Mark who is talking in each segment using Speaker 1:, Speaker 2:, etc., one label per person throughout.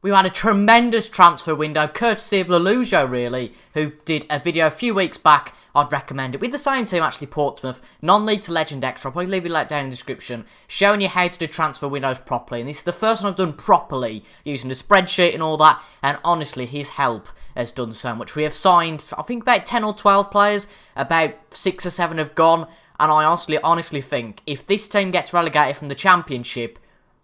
Speaker 1: We had a tremendous transfer window, courtesy of Lelujo, really, who did a video a few weeks back. I'd recommend it. With the same team, actually, Portsmouth, non-league to legend extra. I'll probably leave it down in the description, showing you how to do transfer windows properly. And this is the first one I've done properly, using the spreadsheet and all that. And honestly, his help has done so much. We have signed, I think, about 10 or 12 players. About 6 or 7 have gone. And I honestly think, if this team gets relegated from the Championship,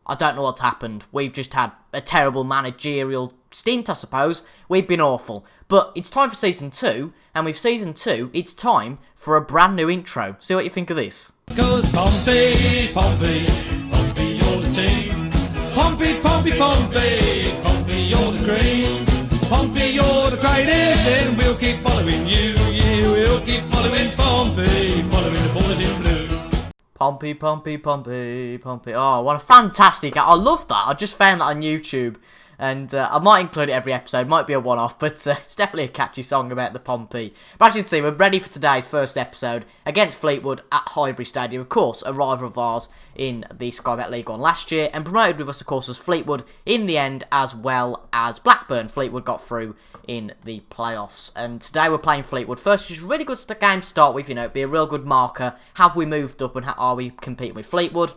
Speaker 1: I don't know what's happened. We've just had a terrible managerial stint, I suppose. We've been awful. But it's time for Season 2, and with Season 2, it's time for a brand new intro. See what you think of this.
Speaker 2: Goes Pompey, Pompey, Pompey, you're the team. Pompey, Pompey, Pompey, Pompey, you're the cream. Pompey, you're the greatest, and we'll keep following you. Yeah, we'll keep following Pompey, following the boys in blue.
Speaker 1: Pompey, Pompey, Pompey, Pompey. Oh, what a fantastic... I love that. I just found that on YouTube. And I might include it every episode. Might be a one-off, but it's definitely a catchy song about the Pompey. But as you can see, we're ready for today's first episode against Fleetwood at Highbury Stadium. Of course, a rival of ours in the Sky Bet League 1 last year. And promoted with us, of course, was Fleetwood in the end, as well as Blackburn. Fleetwood got through in the playoffs. And today we're playing Fleetwood first, which is a really good game to start with. You know, it'd be a real good marker. Have we moved up and how are we competing with Fleetwood?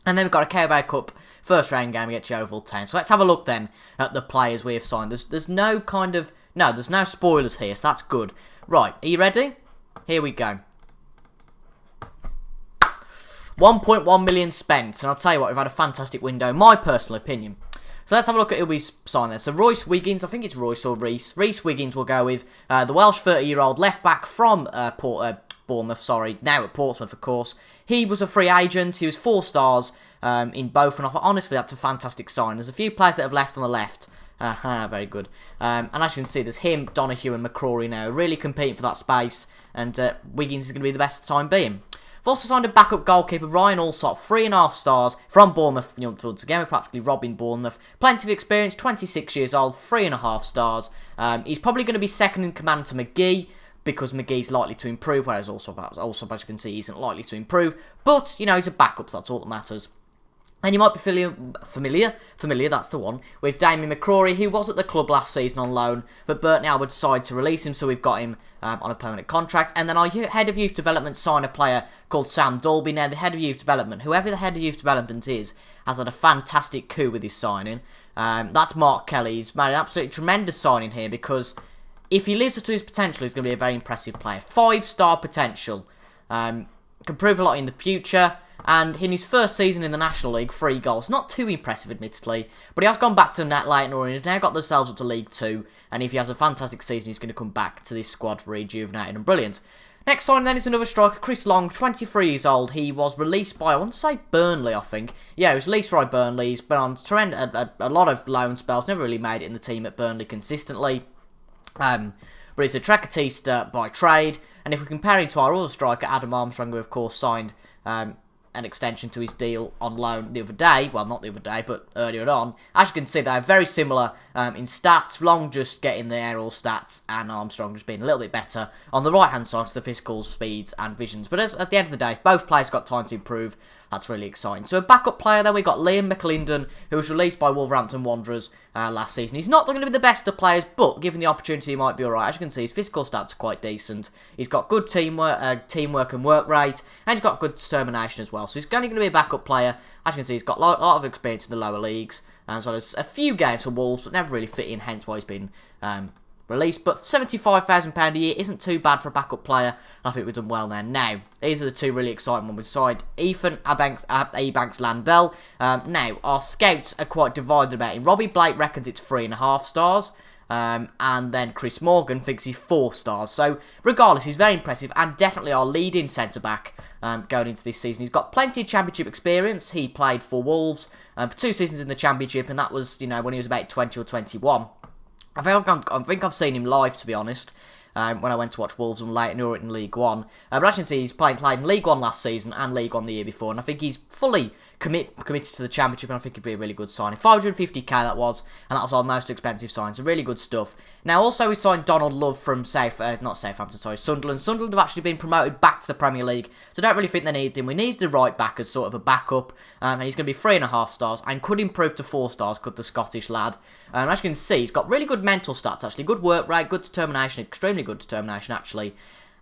Speaker 1: And then we've got a Carabao Cup first round game against Yeovil Town. So let's have a look then at the players we have signed. There's no kind of... No, there's no spoilers here, so that's good. Right, are you ready? Here we go. 1.1 million spent. And I'll tell you what, we've had a fantastic window, in my personal opinion. So let's have a look at who we signed there. So Royce Wiggins, I think it's Royce or Reese. Reese Wiggins will go with the Welsh 30-year-old left-back from Bournemouth, now at Portsmouth, of course. He was a free agent. He was 4 stars in both. And honestly, that's a fantastic sign. There's a few players that have left on the left. Very good. And as you can see, there's him, Donahue and McCrory now, really competing for that space. And Wiggins is going to be the best time being. We've also signed a backup goalkeeper, Ryan Allsop, 3.5 stars from Bournemouth. Once again, we're practically robbing Bournemouth. Plenty of experience, 26 years old, 3.5 stars. He's probably going to be second in command to McGee, because McGee's likely to improve, whereas also, as you can see, isn't likely to improve. But, you know, he's a backup, so that's all that matters. And you might be familiar, that's the one, with Damien McCrory, who was at the club last season on loan, but Burton Albert decided to release him, so we've got him on a permanent contract. And then our head of youth development signed a player called Sam Dolby. Now, the head of youth development, whoever the head of youth development is, has had a fantastic coup with his signing. That's Mark Kelly. He's made an absolutely tremendous signing here, because if he lives up to his potential, he's going to be a very impressive player. 5-star potential. Can prove a lot in the future. And in his first season in the National League, 3 goals. Not too impressive, admittedly. But he has gone back to Nat Leighton, and he's now got themselves up to League 2. And if he has a fantastic season, he's going to come back to this squad rejuvenated and brilliant. Next signing then is another striker, Chris Long, 23 years old. He was released by, I want to say Burnley, I think. Yeah, he was released by Burnley. He's been on a lot of loan spells. Never really made it in the team at Burnley consistently. But he's a tracatista by trade. And if we compare him to our other striker, Adam Armstrong, who of course signed an extension to his deal on loan the other day. Well, not the other day, but earlier on. As you can see, they're very similar in stats. Long just getting the aerial stats, and Armstrong just being a little bit better on the right-hand side to the physical speeds and visions. But at the end of the day, if both players got time to improve, that's really exciting. So a backup player then, we got Liam McLinden, who was released by Wolverhampton Wanderers last season. He's not going to be the best of players, but given the opportunity, he might be alright. As you can see, his physical stats are quite decent. He's got good teamwork and work rate, and he's got good determination as well. So he's only going to be a backup player. As you can see, he's got a lot of experience in the lower leagues, as well as a few games for Wolves, but never really fit in, hence why he's been released. But £75,000 a year isn't too bad for a backup player. I think we've done well there. Now, these are the 2 really exciting ones. We signed Ethan Abanks Landell. Now, our scouts are quite divided about him. Robbie Blake reckons it's 3.5 stars. And then Chris Morgan thinks he's 4 stars. So, regardless, he's very impressive and definitely our leading centre-back going into this season. He's got plenty of Championship experience. He played for Wolves for 2 seasons in the Championship, and that was, you know, when he was about 20 or 21. I think I've seen him live, to be honest, when I went to watch Wolves and Leighton in League 1. But as you can see, he's played in League 1 last season and League 1 the year before, and I think he's fully committed to the championship, and I think it'd be a really good signing. 550k that was, and that was our most expensive sign, so really good stuff. Now, also we signed Donald Love from Sunderland. Sunderland have actually been promoted back to the Premier League, so I don't really think they needed him. We needed a right back as sort of a backup, and he's going to be 3.5 stars, and could improve to 4 stars, could the Scottish lad. As you can see, he's got really good mental stats, actually. Good work rate, good determination, extremely good determination, actually.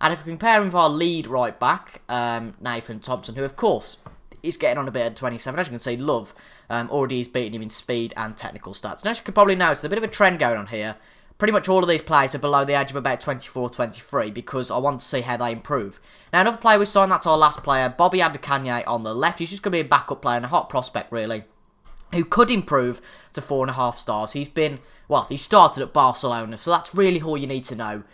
Speaker 1: And if we compare him with our lead right back, Nathan Thompson, who, of course, is getting on a bit at 27. As you can see, Love already is beating him in speed and technical stats. Now, as you can probably notice, there's a bit of a trend going on here. Pretty much all of these players are below the age of about 24, 23, because I want to see how they improve. Now, another player we signed, that's our last player, Bobby Adekanye on the left. He's just going to be a backup player and a hot prospect, really, who could improve to 4.5 stars. He's been, well, he started at Barcelona, so that's really all you need to know.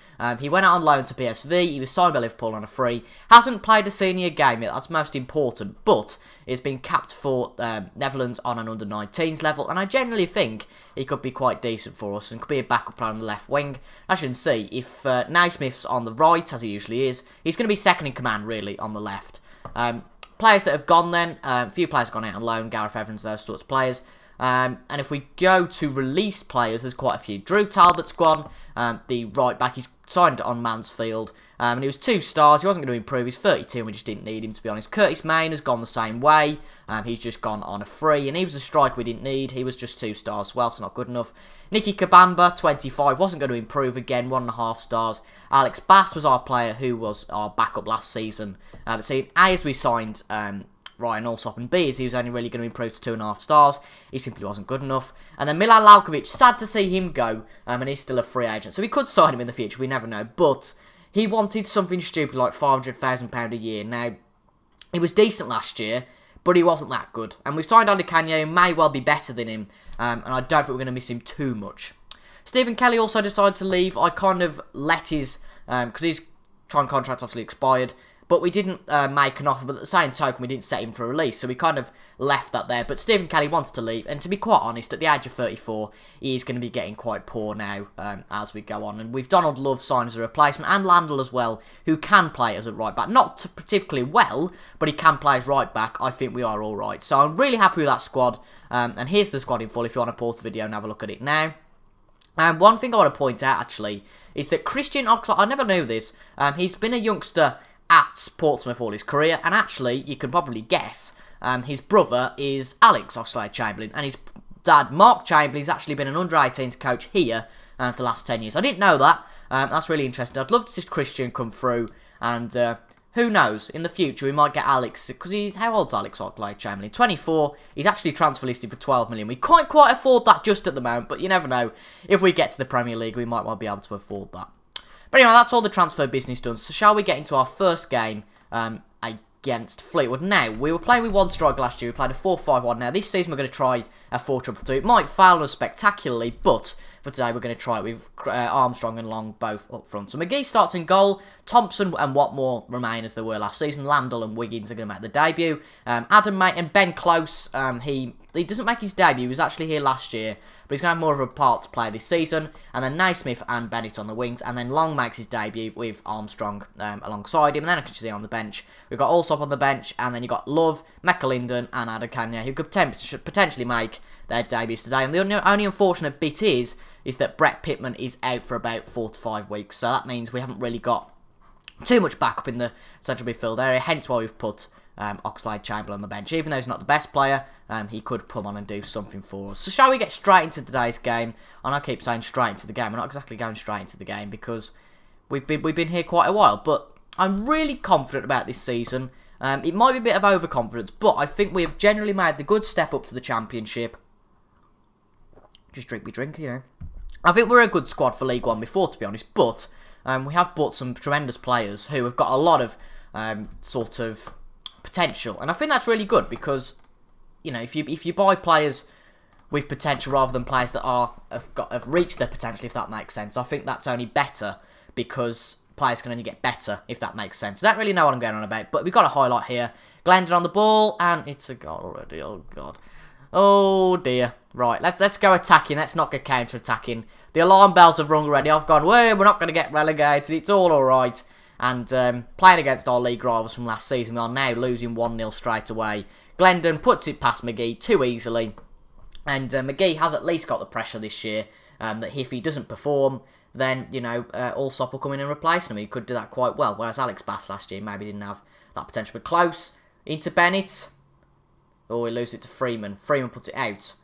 Speaker 1: He went out on loan to PSV, he was signed by Liverpool on a free, hasn't played a senior game yet, that's most important, but he's been capped for Netherlands on an under-19s level, and I generally think he could be quite decent for us, and could be a backup player on the left wing. As you can see, if Naismith's on the right, as he usually is, he's going to be second in command, really, on the left. Players that have gone then, a few players have gone out on loan, Gareth Evans, those sorts of players. And if we go to released players, there's quite a few. Drew Talbot's gone, the right back, he's signed on Mansfield, and he was 2 stars, he wasn't going to improve, he's 32 and we just didn't need him, to be honest. Curtis Main has gone the same way, he's just gone on a free, and he was a striker we didn't need, he was just 2 stars as well, so not good enough. Nicky Kabamba, 25, wasn't going to improve again, 1.5 stars. Alex Bass was our player who was our backup last season, but see, A, as we signed Ryan Alsop, and B, as he was only really going to improve to 2.5 stars, he simply wasn't good enough. And then Milan Lalkovic, sad to see him go, and he's still a free agent, so we could sign him in the future, we never know, but he wanted something stupid like £500,000 a year. Now, he was decent last year, but he wasn't that good, and we've signed Adekanye, who may well be better than him, and I don't think we're going to miss him too much. Stephen Kelly also decided to leave. I kind of let his, because his trying contract obviously expired, but we didn't make an offer, but at the same token, we didn't set him for a release, so we kind of left that there. But Stephen Kelly wants to leave, and to be quite honest, at the age of 34, he is going to be getting quite poor now as we go on. And we've Donald Love signed as a replacement, and Landell as well, who can play as a right back. Not particularly well, but he can play as right back. I think we are all right. So I'm really happy with that squad, and here's the squad in full if you want to pause the video and have a look at it now. And one thing I want to point out, actually, is that Christian Oxlade, I never knew this, he's been a youngster at Portsmouth all his career, and actually, you can probably guess, his brother is Alex Oxlade-Chamberlain, and his dad, Mark Chamberlain, has actually been an under-18s coach here for the last 10 years. I didn't know that. That's really interesting. I'd love to see Christian come through, and who knows, in the future we might get Alex, because how old's Alex Oxlade-Chamberlain? 24, he's actually transfer listed for 12 million. We can't quite afford that just at the moment, but you never know. If we get to the Premier League, we might well be able to afford that. But anyway, that's all the transfer business done. So shall we get into our first game against Fleetwood? Now, we were playing with one striker last year. We played a 4-5-1. Now, this season we're going to try a 4-2-2. It might fail us spectacularly, but for today we're going to try it with Armstrong and Long both up front. So McGee starts in goal. Thompson and Watmore remain as they were last season. Landell and Wiggins are going to make the debut. Adam Mate and Ben Close, he doesn't make his debut. He was actually here last year, but he's going to have more of a part to play this season. And then Naismith and Bennett on the wings. And then Long makes his debut with Armstrong alongside him. And then I can see on the bench, we've got Allsop on the bench. And then you've got Love, McAlinden and Adekanye, who could potentially make their debuts today. And the only unfortunate bit is that Brett Pittman is out for about 4 to 5 weeks. So that means we haven't really got too much backup in the central midfield area. Hence why we've put Oxlade-Chamberlain on the bench. Even though he's not the best player, he could come on and do something for us. So shall we get straight into today's game? And I keep saying straight into the game. We're not exactly going straight into the game because we've been here quite a while. But I'm really confident about this season. It might be a bit of overconfidence, but I think we have generally made the good step up to the Championship. Just drink me drink, you know. I think we're a good squad for League One before, to be honest, but we have bought some tremendous players who have got a lot of sort of potential, and I think that's really good because, you know, if you buy players with potential rather than players that have reached their potential, if that makes sense, I think that's only better because players can only get better, if that makes sense. I don't really know what I'm going on about, but we've got a highlight here. Glendon on the ball, and it's a goal already. Oh god. Oh dear. Right, let's go attacking. Let's not get counter-attacking. The alarm bells have rung already. I've gone, well, we're not going to get relegated. It's all alright. And playing against our league rivals from last season, we are now losing 1-0 straight away. Glendon puts it past McGee too easily. And McGee has at least got the pressure this year that if he doesn't perform, then, you know, Allsop will come in and replace him. He could do that quite well, whereas Alex Bass last year maybe didn't have that potential. But close into Bennett. Oh, he loses it to Freeman. Freeman puts it out.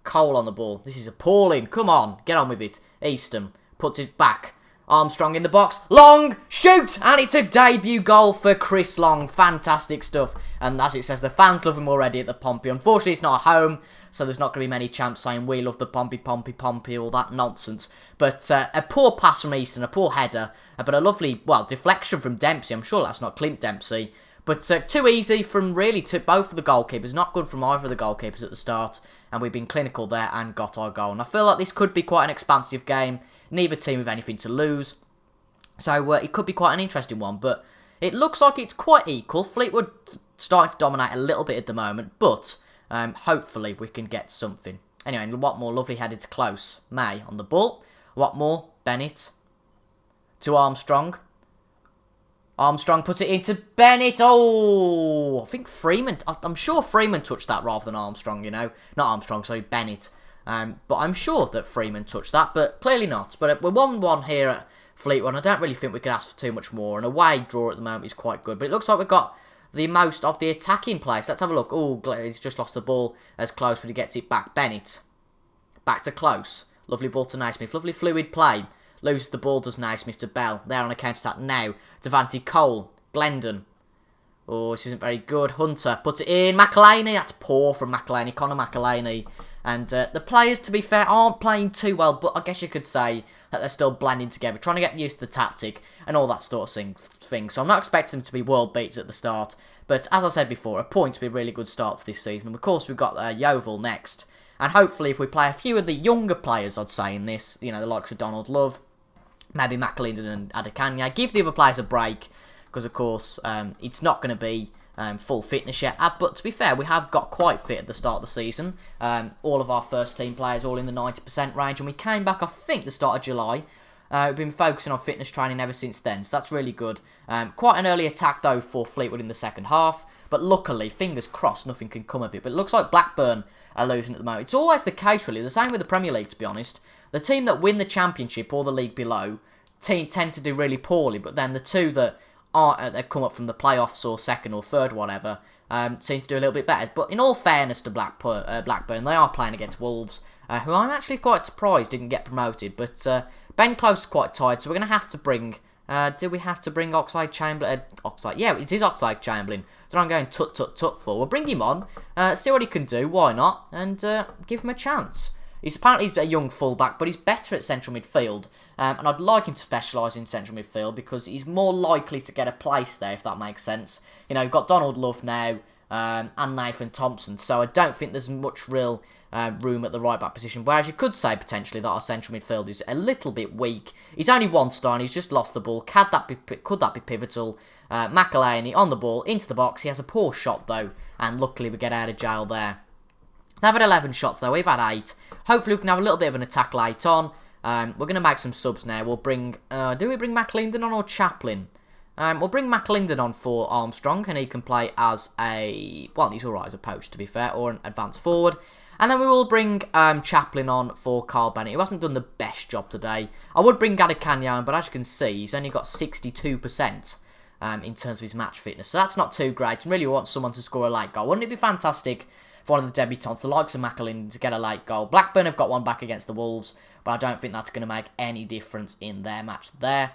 Speaker 1: Cole on the ball. This is appalling. Come on, get on with it. Easton puts it back. Armstrong in the box. Long, shoot! And it's a debut goal for Chris Long. Fantastic stuff. And as it says, the fans love him already at the Pompey. Unfortunately, it's not a home, so there's not going to be many champs saying, we love the Pompey, Pompey, Pompey, all that nonsense. But a poor pass from Easton, a poor header, but a lovely, well, deflection from Dempsey. I'm sure that's not Clint Dempsey. But too easy from really to both of the goalkeepers. Not good from either of the goalkeepers at the start. And we've been clinical there and got our goal. And I feel like this could be quite an expansive game. Neither team with anything to lose. So it could be quite an interesting one. But it looks like it's quite equal. Fleetwood starting to dominate a little bit at the moment. But hopefully we can get something. Anyway, Watmore lovely headed to close. May on the ball. Watmore, Bennett to Armstrong. Armstrong puts it into Bennett. Oh, I think Freeman. I'm sure Freeman touched that rather than Armstrong, you know. Not Armstrong, sorry, Bennett. But I'm sure that Freeman touched that, but clearly not. But we're 1-1 here at Fleetwood, and I don't really think we could ask for too much more. An away draw at the moment is quite good, but it looks like we've got the most of the attacking players. Let's have a look. Oh, he's just lost the ball as Close, but he gets it back. Bennett. Back to Close. Lovely ball to Naismith. Lovely fluid play. Loses the ball, does Naismith to Bell. They're on a counter-attack now. Devante Cole. Glendon. Oh, this isn't very good. Hunter puts it in. McElhaney. That's poor from McElhaney. Conor McElhaney. And the players, to be fair, aren't playing too well. But I guess you could say that they're still blending together. Trying to get used to the tactic and all that sort of thing. So I'm not expecting them to be world beats at the start. But as I said before, a point to be a really good start to this season. And of course, we've got Yeovil next. And hopefully, if we play a few of the younger players, I'd say, in this, you know, the likes of Donald Love, maybe McAlinden and Adekanye, give the other players a break, because, of course, it's not going to be full fitness yet. But to be fair, we have got quite fit at the start of the season. All of our first-team players all in the 90% range, and we came back, I think, the start of July. We've been focusing on fitness training ever since then, so that's really good. Quite an early attack, though, for Fleetwood in the second half, but luckily, fingers crossed, nothing can come of it. But it looks like Blackburn are losing at the moment. It's always the case, really. The same with the Premier League, to be honest. The team that win the Championship or the league below tend to do really poorly, but then the two that that come up from the playoffs or second or third, whatever, seem to do a little bit better. But in all fairness to Blackburn, they are playing against Wolves, who I'm actually quite surprised didn't get promoted. But Ben Close is quite tired, so we're going to have to bring... do we have to bring Oxlade-Chamberlain? Yeah, it is Oxlade-Chamberlain. So I'm going tut for. We'll bring him on, see what he can do, why not, and give him a chance. Apparently he's a young fullback, but he's better at central midfield. And I'd like him to specialise in central midfield because he's more likely to get a place there, if that makes sense. You know, you've got Donald Love now and Nathan Thompson, so I don't think there's much real room at the right-back position. Whereas you could say, potentially, that our central midfield is a little bit weak. He's only one star and he's just lost the ball. Could that be pivotal? McElhaney on the ball, into the box. He has a poor shot, though, and luckily we get out of jail there. They've had 11 shots, though. We've had 8. Hopefully we can have a little bit of an attack late on. We're going to make some subs now. We'll bring... do we bring McAlinden on or Chaplin? We'll bring McAlinden on for Armstrong, and he can play as a... Well, he's alright as a poach, to be fair, or an advanced forward. And then we will bring Chaplin on for Carl Bennett, who hasn't done the best job today. I would bring Adekanye on, but as you can see, he's only got 62% in terms of his match fitness. So that's not too great. And really want someone to score a late goal. Wouldn't it be fantastic for one of the debutants, the likes of McAlinden, to get a late goal? Blackburn have got one back against the Wolves, but I don't think that's going to make any difference in their match there.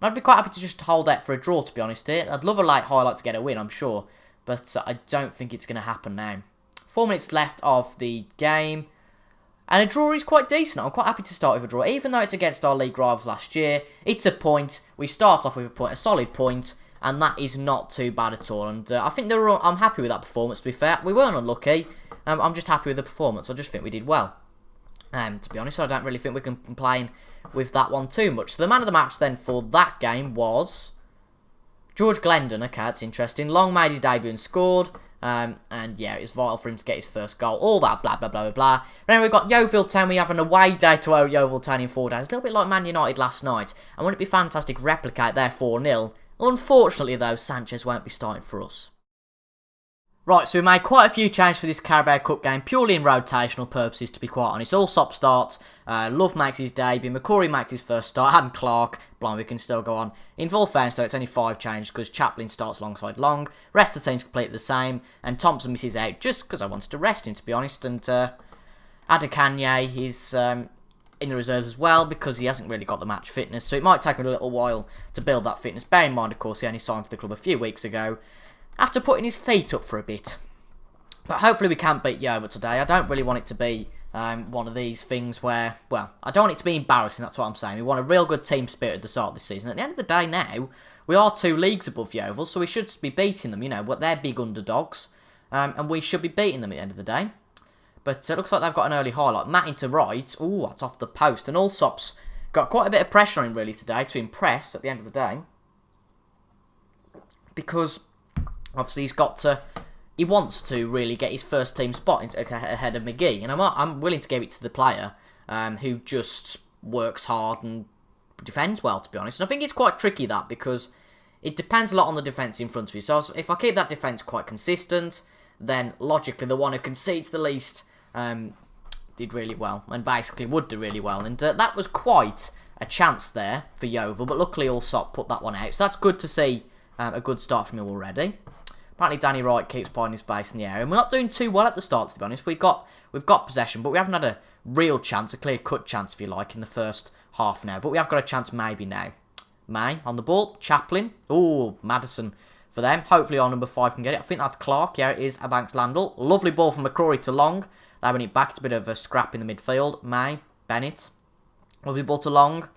Speaker 1: And I'd be quite happy to just hold out for a draw, to be honest here. I'd love a late highlight to get a win, I'm sure, but I don't think it's going to happen now. 4 minutes left of the game, and a draw is quite decent. I'm quite happy to start with a draw, even though it's against our league rivals last year. It's a point. We start off with a point, a solid point, and that is not too bad at all. And I think I'm happy with that performance, to be fair. We weren't unlucky. I'm just happy with the performance. I just think we did well. To be honest, I don't really think we can complain with that one too much. So the man of the match then for that game was George Glendon. Okay, that's interesting. Long made his debut and scored. And yeah, it's vital for him to get his first goal. All that blah, blah, blah, blah, blah. Then we've got Yeovil Town. We have an away day to Yeovil Town in 4 days. A little bit like Man United last night. And wouldn't it be fantastic replicate their 4-0? Unfortunately, though, Sanchez won't be starting for us. Right, so we made quite a few changes for this Carabao Cup game, purely in rotational purposes, to be quite honest. Allsop starts, Love makes his debut, McCrory makes his first start, Adam Clark, blind, we can still go on. In full fairness though, it's only 5 changes because Chaplin starts alongside Long, rest of the team's completely the same, and Thompson misses out just because I wanted to rest him, to be honest, and Adekanye is in the reserves as well because he hasn't really got the match fitness, so it might take him a little while to build that fitness. Bear in mind, of course, he only signed for the club a few weeks ago, after putting his feet up for a bit. But hopefully we can beat Yeovil today. I don't really want it to be one of these things where, well, I don't want it to be embarrassing, that's what I'm saying. We want a real good team spirit at the start of the season. At the end of the day now, we are 2 leagues above Yeovil, so we should be beating them, you know, they're big underdogs, and we should be beating them at the end of the day. But it looks like they've got an early highlight. Matt into right, ooh, that's off the post, and Allsop's got quite a bit of pressure on him really today to impress at the end of the day. Because obviously he wants to really get his first team spot ahead of McGee. And I'm willing to give it to the player who just works hard and defends well, to be honest. And I think it's quite tricky, that, because it depends a lot on the defence in front of you. So if I keep that defence quite consistent, then logically the one who concedes the least did really well. And basically would do really well. And that was quite a chance there for Yeovil. But luckily Allsop put that one out. So that's good to see a good start from him already. Apparently Danny Wright keeps finding his space in the area. And we're not doing too well at the start, to be honest. We've got possession, but we haven't had a real chance, a clear-cut chance, if you like, in the first half now. But we have got a chance maybe now. May on the ball. Chaplin. Ooh, Madison for them. Hopefully our number 5 can get it. I think that's Clark. Yeah, it is Abanks Landell. Lovely ball from McCrory to Long. They win it back. It's a bit of a scrap in the midfield. May. Bennett. Lovely ball to Long.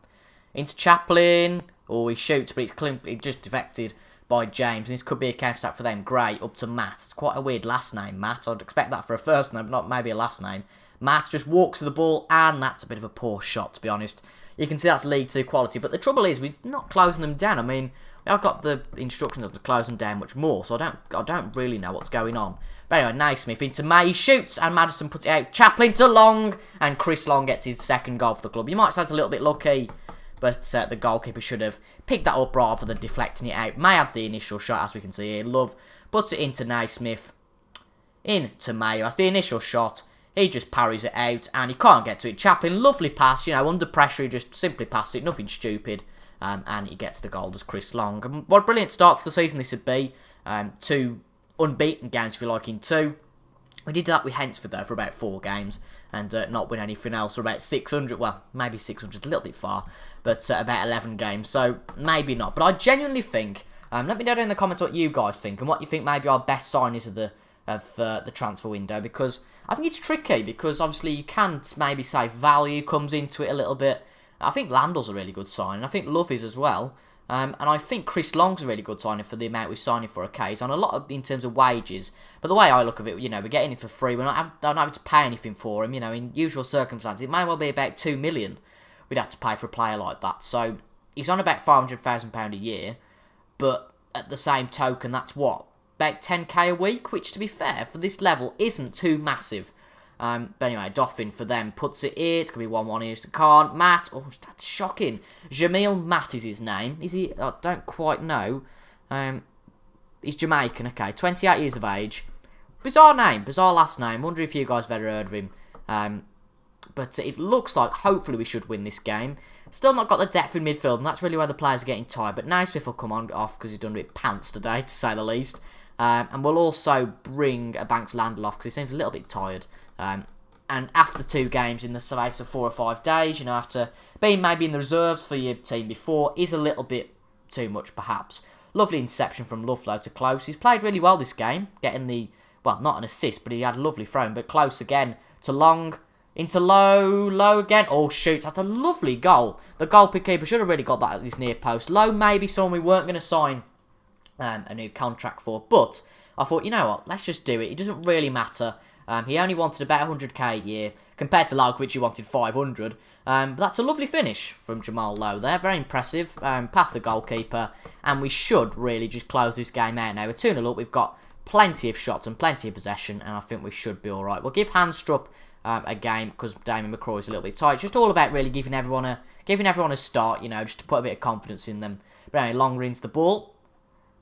Speaker 1: Into Chaplin. Oh, he shoots, but it's just defected by James, and this could be a counter-attack for them. Great, up to Matt. It's quite a weird last name, Matt. I'd expect that for a first name, but not maybe a last name. Matt just walks to the ball, and that's a bit of a poor shot, to be honest. You can see that's League 2 quality, but the trouble is, we're not closing them down. I mean, I've got the instructions to close them down much more, so I don't really know what's going on. But anyway, Naismith into May, shoots, and Madison puts it out. Chaplin to Long, and Chris Long gets his second goal for the club. You might say it's a little bit lucky, but the goalkeeper should have picked that up rather than deflecting it out. May had the initial shot, as we can see here. Love puts it into Naismith. Into May, that's the initial shot. He just parries it out, and he can't get to it. Chaplin, lovely pass, you know, under pressure, he just simply passes it, nothing stupid. And he gets the goal, does Chris Long. And what a brilliant start to the season this would be. 2 unbeaten games, if you like, in 2. We did that with Hensford, though, for about 4 games. And not win anything else for about 600, well, maybe 600, a little bit far, but about 11 games, so maybe not. But I genuinely think, let me know down in the comments what you guys think, and what you think maybe our best signings of the transfer window, because I think it's tricky, because obviously you can maybe say value comes into it a little bit. I think Landell's a really good signing, I think Love is as well. And I think Chris Long's a really good signing for the amount we're signing for a case, on a lot of, in terms of wages. But the way I look at it, you know, we're getting him for free. We're not having to pay anything for him. You know, in usual circumstances, it may well be about 2 million we'd have to pay for a player like that. So he's on about £500,000 a year, but at the same token, that's what, about 10k a week, which, to be fair, for this level, isn't too massive. But anyway, Doffin for them puts it here. It's going to be 1-1 here. Khan, Matt. Oh, that's shocking. Jamil Matt is his name. Is he? I don't quite know. He's Jamaican, okay. 28 years of age. Bizarre name. Bizarre last name. Wonder if you guys have ever heard of him. But it looks like, hopefully, we should win this game. Still not got the depth in midfield, and that's really where the players are getting tired. But Naismith will come on off because he's done a bit pants today, to say the least. And we'll also bring Banks Landell off because he seems a little bit tired. And after 2 games in the space of 4 or 5 days, you know, after being maybe in the reserves for your team before, is a little bit too much, perhaps. Lovely interception from Lovelow to Close. He's played really well this game, getting the, well, not an assist, but he had a lovely throw. But Close again to Long, into Low again. Oh, shoots. That's a lovely goal. The goalkeeper should have really got that at his near post. Low, maybe someone we weren't going to sign a new contract for, but I thought, you know what, let's just do it. It doesn't really matter. He only wanted about 100k a year, compared to Larkovic, who wanted 500. But that's a lovely finish from Jamal Lowe there. Very impressive. Past the goalkeeper. And we should really just close this game out now. We're 2-0 up. We've got plenty of shots and plenty of possession. And I think we should be alright. We'll give Handstrup a game because Damien McCrory's a little bit tight. It's just all about really giving everyone a start, you know, just to put a bit of confidence in them. But anyway, Long rings the ball.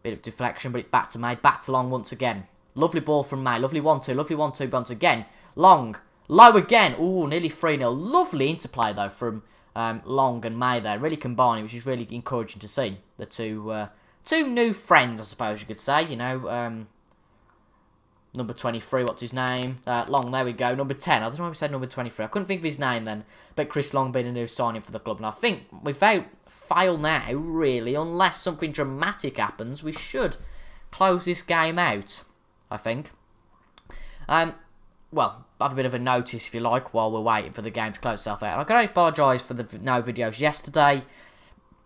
Speaker 1: Bit of deflection, but it's back to May. Back to Long once again. Lovely ball from May. Lovely 1-2. Lovely 1-2 once again. Long. Low again. Ooh, nearly 3-0. Lovely interplay, though, from Long and May there. Really combining, which is really encouraging to see. The two new friends, I suppose you could say. You know, number 23, what's his name? Long, there we go. Number 10. I don't know why we said number 23. I couldn't think of his name then. But Chris Long being a new signing for the club. And I think without fail now, really, unless something dramatic happens, we should close this game out, I think. Well, have a bit of a notice, if you like, while we're waiting for the game to close itself out. And I can only apologise for the no videos yesterday.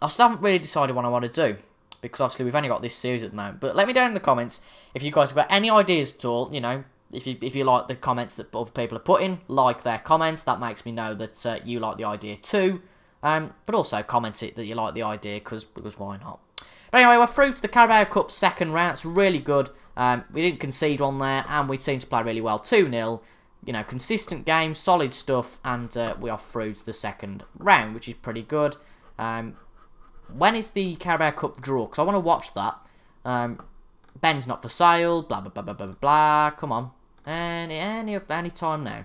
Speaker 1: I still haven't really decided what I want to do, because obviously we've only got this series at the moment. But let me know in the comments if you guys have got any ideas at all. You know, if you like the comments that other people are putting, like their comments. That makes me know that you like the idea too. But also comment it that you like the idea, because why not? But anyway, we're through to the Carabao Cup second round. It's really good. We didn't concede one there, and we seemed to play really well. 2-0. You know, consistent game, solid stuff, and we are through to the second round, which is pretty good. When is the Carabao Cup draw? Because I want to watch that. Ben's not for sale, blah, blah, blah, blah, blah, blah. Come on. Any time now.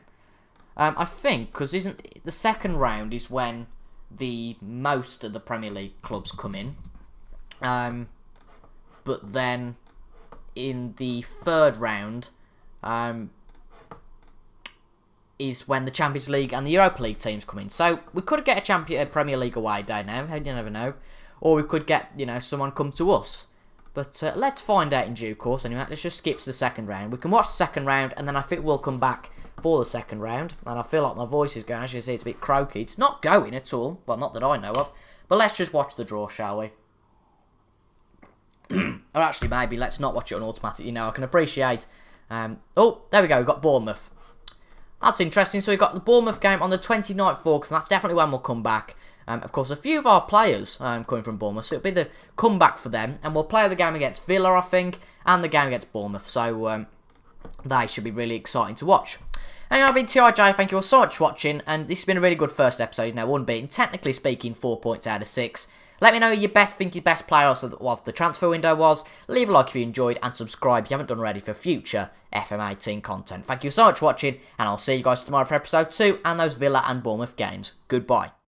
Speaker 1: I think, because isn't the second round is when most of the Premier League clubs come in. But then in the third round is when the Champions League and the Europa League teams come in. So we could get a Premier League away day now, you never know. Or we could get, you know, someone come to us. But let's find out in due course anyway. Let's just skip to the second round. We can watch the second round, and then I think we'll come back for the second round. And I feel like my voice is going, as you can see, it's a bit croaky. It's not going at all. Well, not that I know of. But let's just watch the draw, shall we? Or actually, maybe let's not watch it on automatic. You know, I can appreciate... oh, there we go. We've got Bournemouth. That's interesting. So we've got the Bournemouth game on the 29th of August, and that's definitely when we'll come back. Of course, a few of our players coming from Bournemouth, so it'll be the comeback for them. And we'll play the game against Villa, I think, and the game against Bournemouth. So they should be really exciting to watch. Anyway, I've been TRJ. Thank you all so much for watching. And this has been a really good first episode. Now, unbeaten. Technically speaking, 4 points out of 6. Let me know who you think your best player of the transfer window was. Leave a like if you enjoyed, and subscribe if you haven't done already for future FM18 content. Thank you so much for watching, and I'll see you guys tomorrow for episode 2 and those Villa and Bournemouth games. Goodbye.